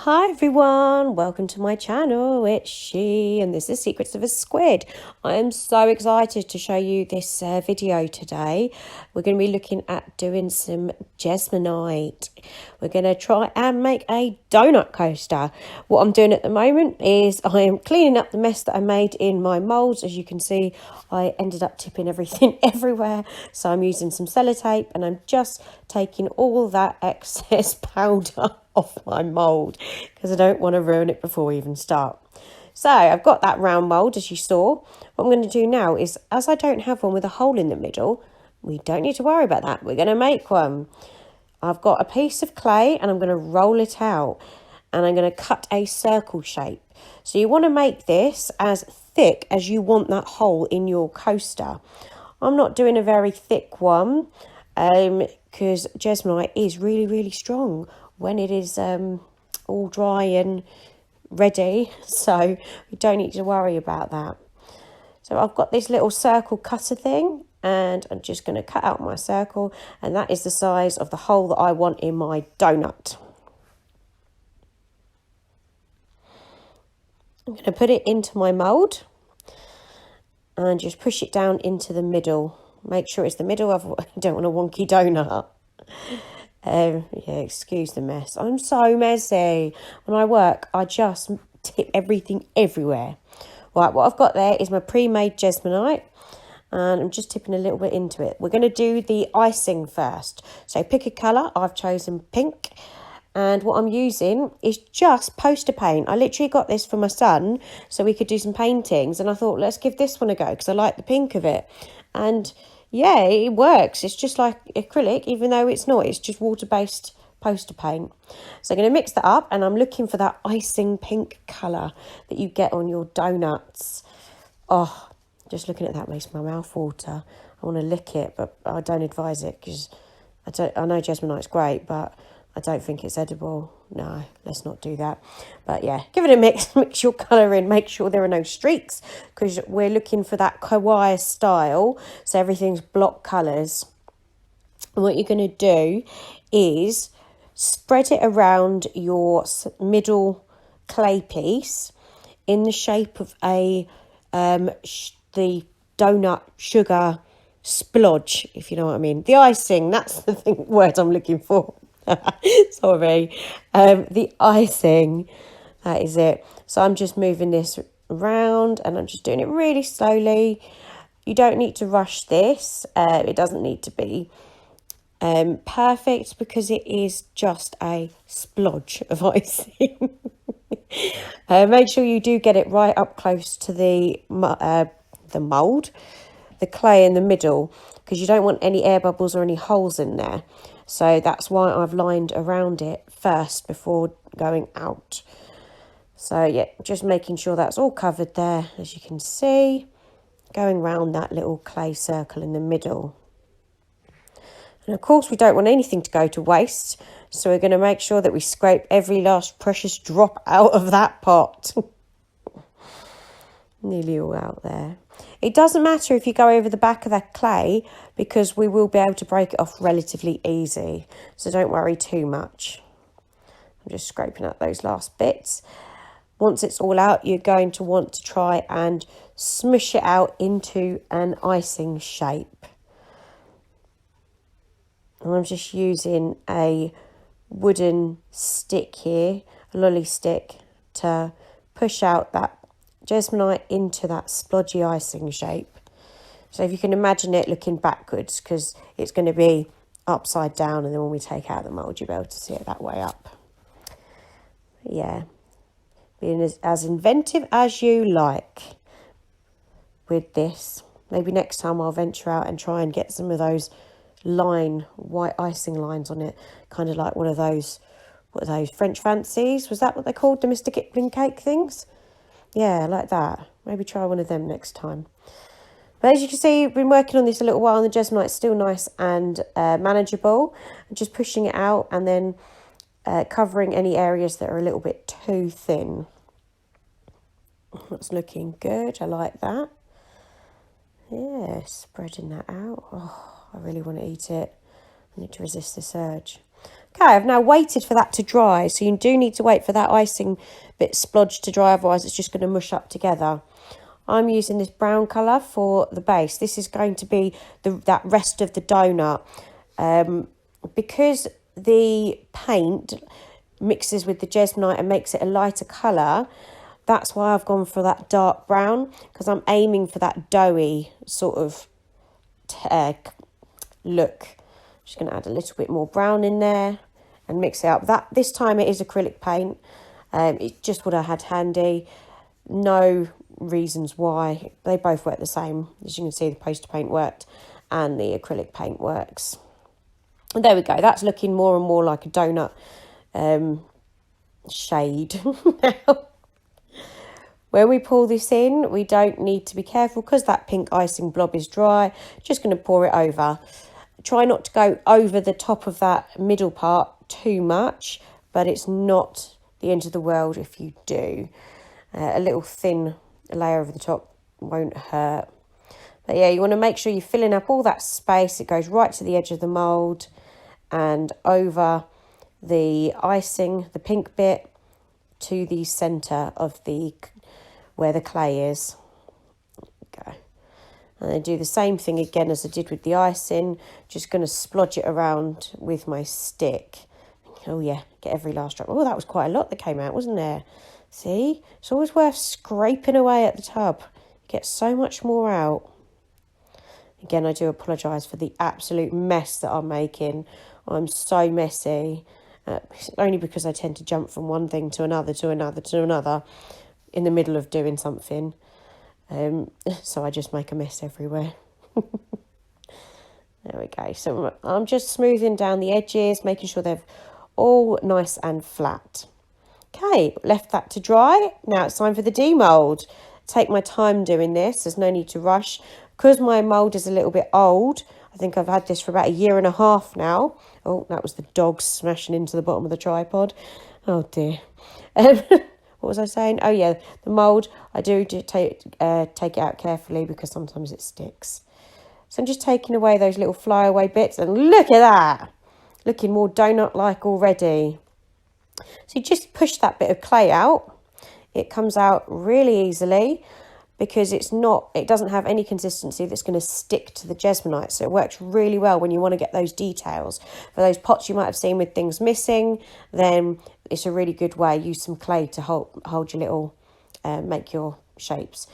Hi everyone, welcome to my channel. It's She and this is Secrets of a Squid. I am so excited to show you this video today. We're going to be looking at doing some jesmonite. We're going to try and make a donut coaster. What I'm doing at the moment is I am cleaning up the mess that I made in my moulds. As you can see, I ended up tipping everything everywhere. So I'm using some sellotape and I'm just taking all that excess powder off my mould because I don't want to ruin it before we even start. So I've got that round mould as you saw. What I'm going to do now is, as I don't have one with a hole in the middle, we don't need to worry about that. We're going to make one. I've got a piece of clay and I'm going to roll it out and I'm going to cut a circle shape. So you want to make this as thick as you want that hole in your coaster. I'm not doing a very thick one because jesmonite is really strong when it is all dry and ready, so we don't need to worry about that. So I've got this little circle cutter thing and I'm just going to cut out my circle, and that is the size of the hole that I want in my donut. I'm going to put it into my mould and just push it down into the middle. Make sure it's the middle, I don't want a wonky donut. Yeah, excuse the mess. I'm so messy. When I work, I just tip everything everywhere. Right, what I've got there is my pre-made jesmonite, and I'm just tipping a little bit into it. We're going to do the icing first. So pick a colour. I've chosen pink. And what I'm using is just poster paint. I literally got this for my son so we could do some paintings. And I thought, let's give this one a go because I like the pink of it. And yeah, it works. It's just like acrylic, even though it's not. It's just water-based poster paint. So I'm going to mix that up, and I'm looking for that icing pink colour that you get on your donuts. Oh, just looking at that makes my mouth water. I want to lick it, but I don't advise it because I know jesmonite's great, but I don't think it's edible. No, let's not do that. But yeah, give it a mix, mix your colour in, make sure there are no streaks because we're looking for that Kawaii style. So everything's block colours. And what you're going to do is spread it around your middle clay piece in the shape of a the donut sugar splodge, if you know what I mean. The icing, that's the word I'm looking for. Sorry. The icing, that is it. So I'm just moving this around and I'm just doing it really slowly. You don't need to rush this. It doesn't need to be perfect because it is just a splodge of icing. Make sure you do get it right up close to the mould, the clay in the middle, because you don't want any air bubbles or any holes in there. So that's why I've lined around it first before going out. So yeah, just making sure that's all covered there, as you can see, going round that little clay circle in the middle. And of course we don't want anything to go to waste, so we're going to make sure that we scrape every last precious drop out of that pot. Nearly all out there. It doesn't matter if you go over the back of that clay because we will be able to break it off relatively easy. So don't worry too much. I'm just scraping out those last bits. Once it's all out, you're going to want to try and smush it out into an icing shape. And I'm just using a wooden stick here, a lolly stick, to push out that jesmonite into that splodgy icing shape. So if you can imagine it looking backwards, because it's going to be upside down, and then when we take out the mould you'll be able to see it that way up. Yeah, being as inventive as you like with this. Maybe next time I'll venture out and try and get some of those white icing lines on it, kind of like one of those, what are those, French fancies? Was that what they're called, the Mr. Kipling cake things? Yeah, like that. Maybe try one of them next time. But as you can see, I've been working on this a little while and the jesmonite's still nice and manageable. I'm just pushing it out and then covering any areas that are a little bit too thin. That's looking good. I like that. Yeah, spreading that out. Oh, I really want to eat it. I need to resist this urge. Okay, I've now waited for that to dry. So you do need to wait for that icing bit splodge to dry, otherwise it's just going to mush up together. I'm using this brown colour for the base. This is going to be that rest of the donut. Because the paint mixes with the jesmonite and makes it a lighter colour, that's why I've gone for that dark brown, because I'm aiming for that doughy sort of look. Just going to add a little bit more brown in there and mix it up. This time it is acrylic paint. It's just what I had handy. No reasons why. They both work the same. As you can see, the poster paint worked and the acrylic paint works. And there we go. That's looking more and more like a donut shade now. When we pull this in, we don't need to be careful because that pink icing blob is dry. Just going to pour it over. Try not to go over the top of that middle part too much, but it's not the end of the world if you do. A little thin layer over the top won't hurt. But yeah, you want to make sure you're filling up all that space. It goes right to the edge of the mould and over the icing, the pink bit, to the centre of where the clay is. Okay. And then do the same thing again as I did with the icing. Just going to splodge it around with my stick. Oh yeah, get every last drop. Oh, that was quite a lot that came out, wasn't there? See, it's always worth scraping away at the tub. You get so much more out. Again, I do apologise for the absolute mess that I'm making. I'm so messy. Only because I tend to jump from one thing to another, to another, to another in the middle of doing something. So I just make a mess everywhere. There we go. So I'm just smoothing down the edges, making sure they're all nice and flat. Okay, left that to dry. Now it's time for the demould. Take my time doing this. There's no need to rush. Because my mould is a little bit old, I think I've had this for about 1.5 years now. Oh, that was the dog smashing into the bottom of the tripod. Oh dear. What was I saying? Oh yeah, the mould, I do take it out carefully because sometimes it sticks. So I'm just taking away those little flyaway bits, and look at that. Looking more donut-like already. So you just push that bit of clay out. It comes out really easily because it doesn't have any consistency that's going to stick to the jesmonite. So it works really well when you want to get those details. For those pots you might have seen with things missing, then it's a really good way. Use some clay to hold your little, make your shapes.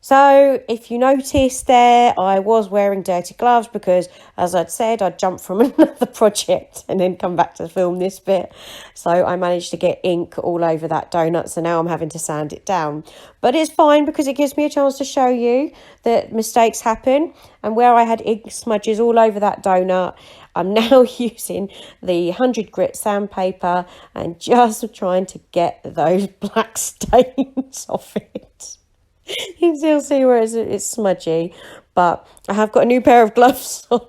So if you noticed there, I was wearing dirty gloves because, as I'd said, I'd jump from another project and then come back to film this bit. So I managed to get ink all over that donut. So now I'm having to sand it down. But it's fine because it gives me a chance to show you that mistakes happen. And where I had ink smudges all over that donut, I'm now using the 100 grit sandpaper and just trying to get those black stains off it. You can still see where it's smudgy, but I have got a new pair of gloves on.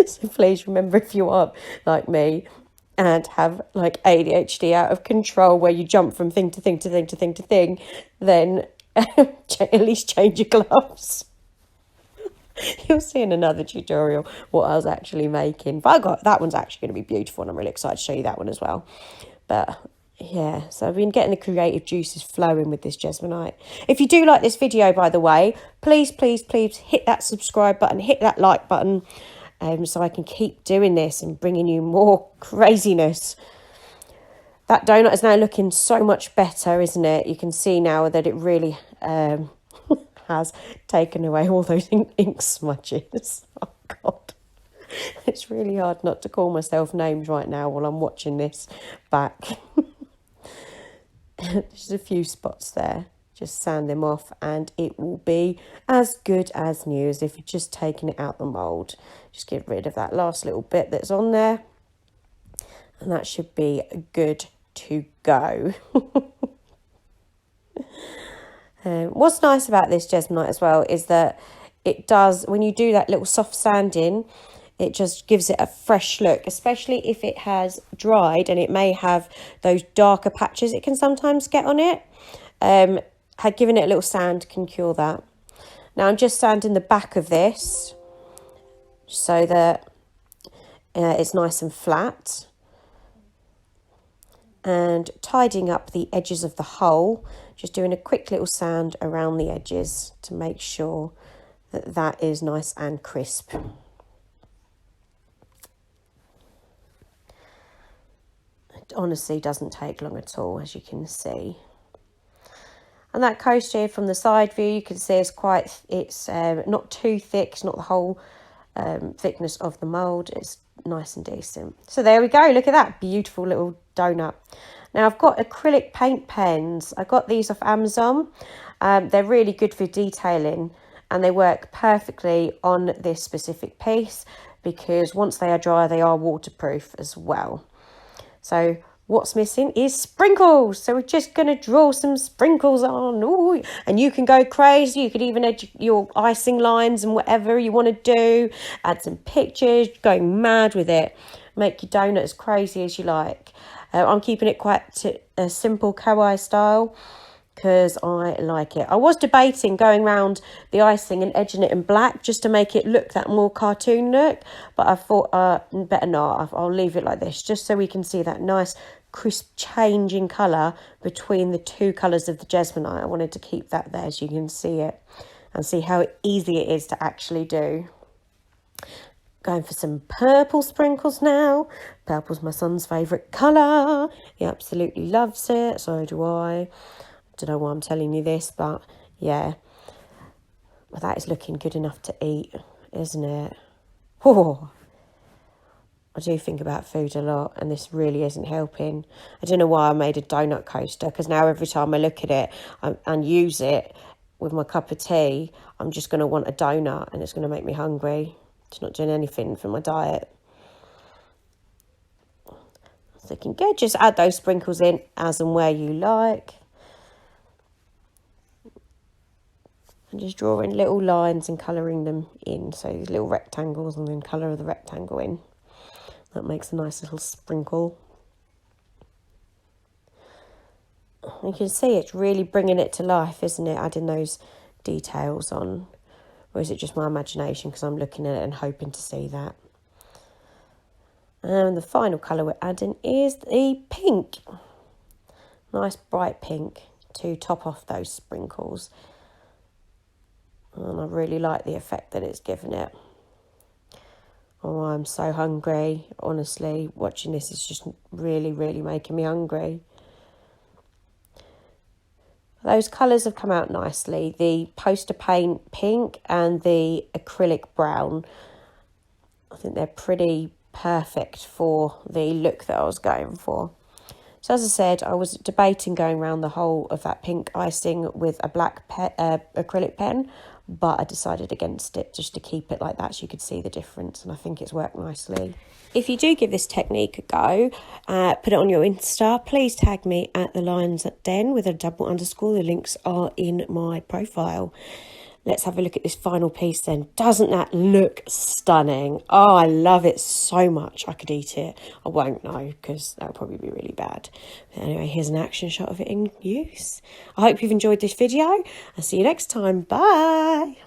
So please remember, if you are like me and have like ADHD out of control where you jump from thing to thing to thing to thing to thing, then at least change your gloves. You'll see in another tutorial what I was actually making. But that one's actually going to be beautiful and I'm really excited to show you that one as well. But yeah, so I've been getting the creative juices flowing with this jesmonite. If you do like this video, by the way, please, please, please hit that subscribe button, hit that like button, so I can keep doing this and bringing you more craziness. That donut is now looking so much better, isn't it? You can see now that it really has taken away all those ink smudges. Oh, God. It's really hard not to call myself names right now while I'm watching this back. Just a few spots there. Just sand them off and it will be as good as new as if you're just taking it out the mould. Just get rid of that last little bit that's on there. And that should be good to go. What's nice about this jesmonite as well is that it does, when you do that little soft sanding, it just gives it a fresh look, especially if it has dried and it may have those darker patches it can sometimes get on it. Giving it a little sand can cure that. Now I'm just sanding the back of this so that it's nice and flat. And tidying up the edges of the hole, just doing a quick little sand around the edges to make sure that that is nice and crisp. It honestly doesn't take long at all, as you can see. And that coaster here from the side view, you can see it's not too thick, it's not the whole thickness of the mould, it's nice and decent. So there we go, look at that beautiful little donut. Now I've got acrylic paint pens. I got these off Amazon. They're really good for detailing and they work perfectly on this specific piece because once they are dry, they are waterproof as well. So what's missing is sprinkles. So we're just going to draw some sprinkles on. Ooh. And you can go crazy. You could even add your icing lines and whatever you want to do. Add some pictures, going mad with it. Make your donut as crazy as you like. I'm keeping it quite a simple kawaii style because I like it. I was debating going around the icing and edging it in black just to make it look that more cartoon look. But I thought better not. I'll leave it like this just so we can see that nice crisp change in colour between the two colours of the jesmonite. I wanted to keep that there so you can see it and see how easy it is to actually do. Going for some purple sprinkles now. Purple's my son's favourite colour. He absolutely loves it. So do I. Don't know why I'm telling you this, but yeah. Well, that is looking good enough to eat, isn't it? Oh, I do think about food a lot, and this really isn't helping. I don't know why I made a donut coaster, because now every time I look at it and use it with my cup of tea, I'm just going to want a donut, and it's going to make me hungry. It's not doing anything for my diet. It's looking good. Just add those sprinkles in as and where you like. And just drawing little lines and colouring them in. So these little rectangles and then colour the rectangle in. That makes a nice little sprinkle. You can see it's really bringing it to life, isn't it? Adding those details on. Or is it just my imagination because I'm looking at it and hoping to see that? And the final colour we're adding is the pink. Nice bright pink to top off those sprinkles. And I really like the effect that it's given it. Oh, I'm so hungry. Honestly, watching this is just really, really making me hungry. Those colours have come out nicely. The poster paint pink and the acrylic brown. I think they're pretty perfect for the look that I was going for. So as I said, I was debating going around the whole of that pink icing with a black acrylic pen, but I decided against it just to keep it like that so you could see the difference, and I think it's worked nicely. If you do give this technique a go, put it on your Insta, please tag me at the Lions at Den with a double underscore. The links are in my profile. Let's have a look at this final piece then. Doesn't that look stunning? Oh, I love it so much. I could eat it. I won't know because that would probably be really bad. But anyway, here's an action shot of it in use. I hope you've enjoyed this video. I'll see you next time. Bye.